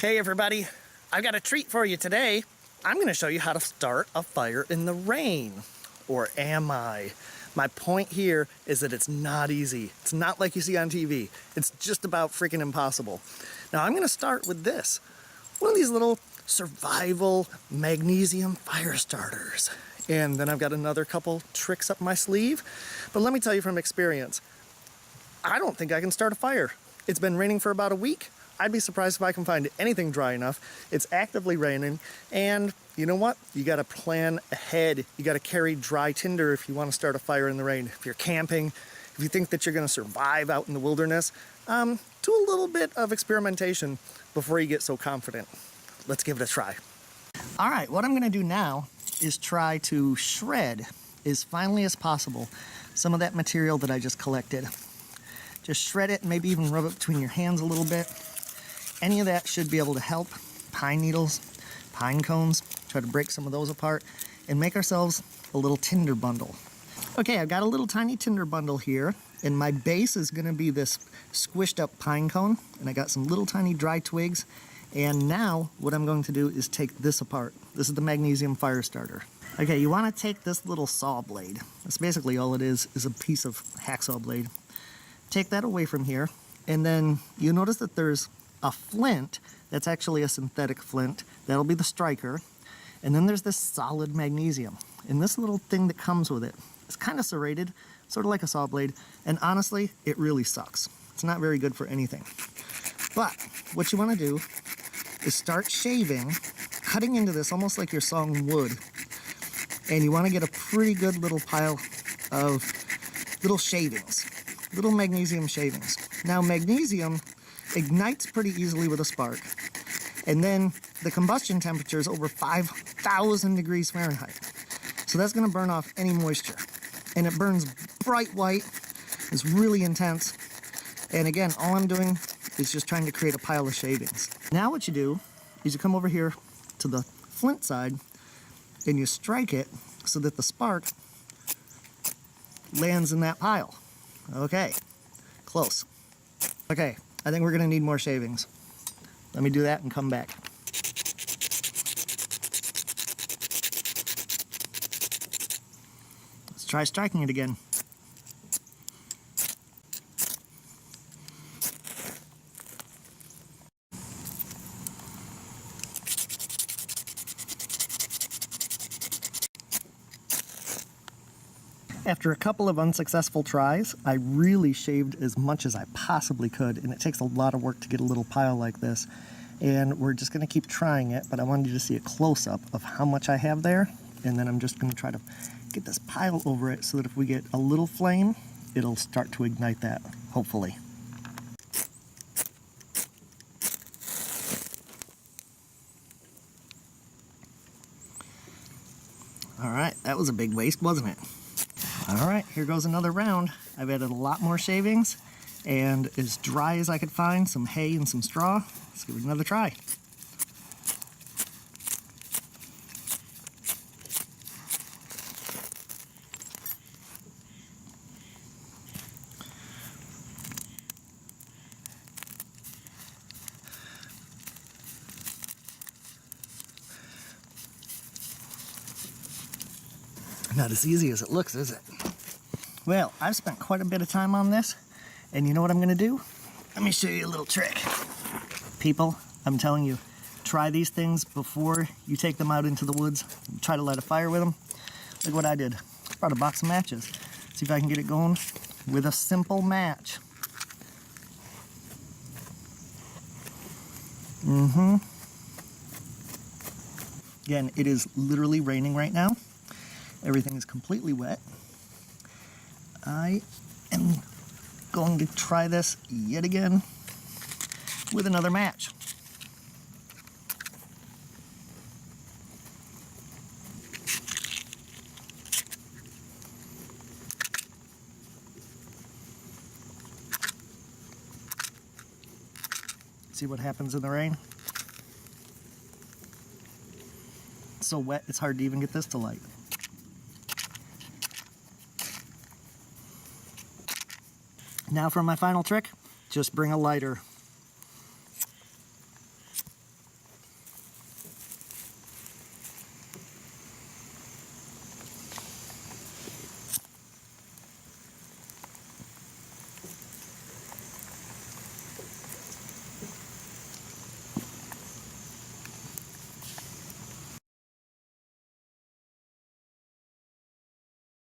Hey everybody, I've got a treat for you today. I'm going to show you how to start a fire in the rain. Or am I? My point here is that it's not easy. It's not like you see on TV. It's just about freaking impossible. Now I'm going to start with this. One of these little survival magnesium fire starters. And then I've got another couple tricks up my sleeve. But let me tell you from experience, I don't think I can start a fire. It's been raining for about a week. I'd be surprised if I can find anything dry enough. It's actively raining, and you know what? You gotta plan ahead. You gotta carry dry tinder if you wanna start a fire in the rain. If you're camping, if you think that you're gonna survive out in the wilderness, do a little bit of experimentation before you get so confident. Let's give it a try. All right, what I'm gonna do now is try to shred as finely as possible some of that material that I just collected. Just shred it, maybe even rub it between your hands a little bit. Any of that should be able to help. Pine needles, pine cones, try to break some of those apart and make ourselves a little tinder bundle. Okay, I've got a little tiny tinder bundle here, and my base is gonna be this squished up pine cone, and I got some little tiny dry twigs. And now what I'm going to do is take this apart. This is the magnesium fire starter. Okay, you wanna take this little saw blade. That's basically all it is a piece of hacksaw blade. Take that away from here, and then you notice that there's a flint that's actually a synthetic flint. That'll be the striker. And then there's this solid magnesium. And this little thing that comes with it is kind of serrated, sort of like a saw blade. And honestly, it really sucks. It's not very good for anything. But what you want to do is start shaving, cutting into this almost like you're sawing wood. And you want to get a pretty good little pile of little shavings, little magnesium shavings. Now, magnesium ignites pretty easily with a spark, and then the combustion temperature is over 5,000 degrees Fahrenheit. So that's going to burn off any moisture, and it burns bright white. It's really intense, and again, all I'm doing is just trying to create a pile of shavings. Now what you do is you come over here to the flint side and you strike it so that the spark lands in that pile. Okay, close. Okay, I think we're gonna need more shavings. Let me do that and come back. Let's try striking it again. After a couple of unsuccessful tries, I really shaved as much as I possibly could, and it takes a lot of work to get a little pile like this. And we're just gonna keep trying it, but I wanted you to see a close-up of how much I have there, and then I'm just gonna try to get this pile over it so that if we get a little flame, it'll start to ignite that, hopefully. All right, that was a big waste, wasn't it? All right, here goes another round. I've added a lot more shavings, and as dry as I could find, some hay and some straw. Let's give it another try. Not as easy as it looks, is it? Well, I've spent quite a bit of time on this, and you know what I'm gonna do? Let me show you a little trick. People, I'm telling you, try these things before you take them out into the woods. Try to light a fire with them. Look what I did. Brought a box of matches. See if I can get it going with a simple match. Again, it is literally raining right now. Everything is completely wet. I am going to try this yet again with another match. See what happens in the rain? It's so wet, it's hard to even get this to light. Now for my final trick, just bring a lighter.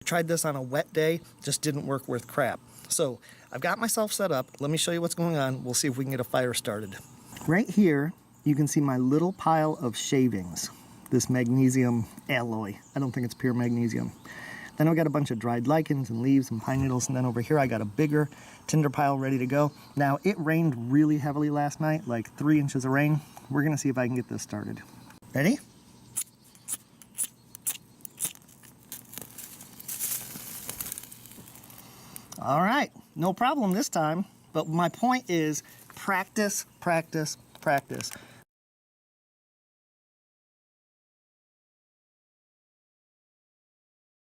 tried this on a wet day, just didn't work worth crap. So I've got myself set up. Let me show you what's going on. We'll see if we can get a fire started. Right here, you can see my little pile of shavings, this magnesium alloy. I don't think it's pure magnesium. Then I've got a bunch of dried lichens and leaves and pine needles, and then over here I got a bigger tinder pile ready to go. Now, it rained really heavily last night, like 3 inches of rain. We're gonna see if I can get this started. Ready? All right, no problem this time, but my point is practice, practice, practice.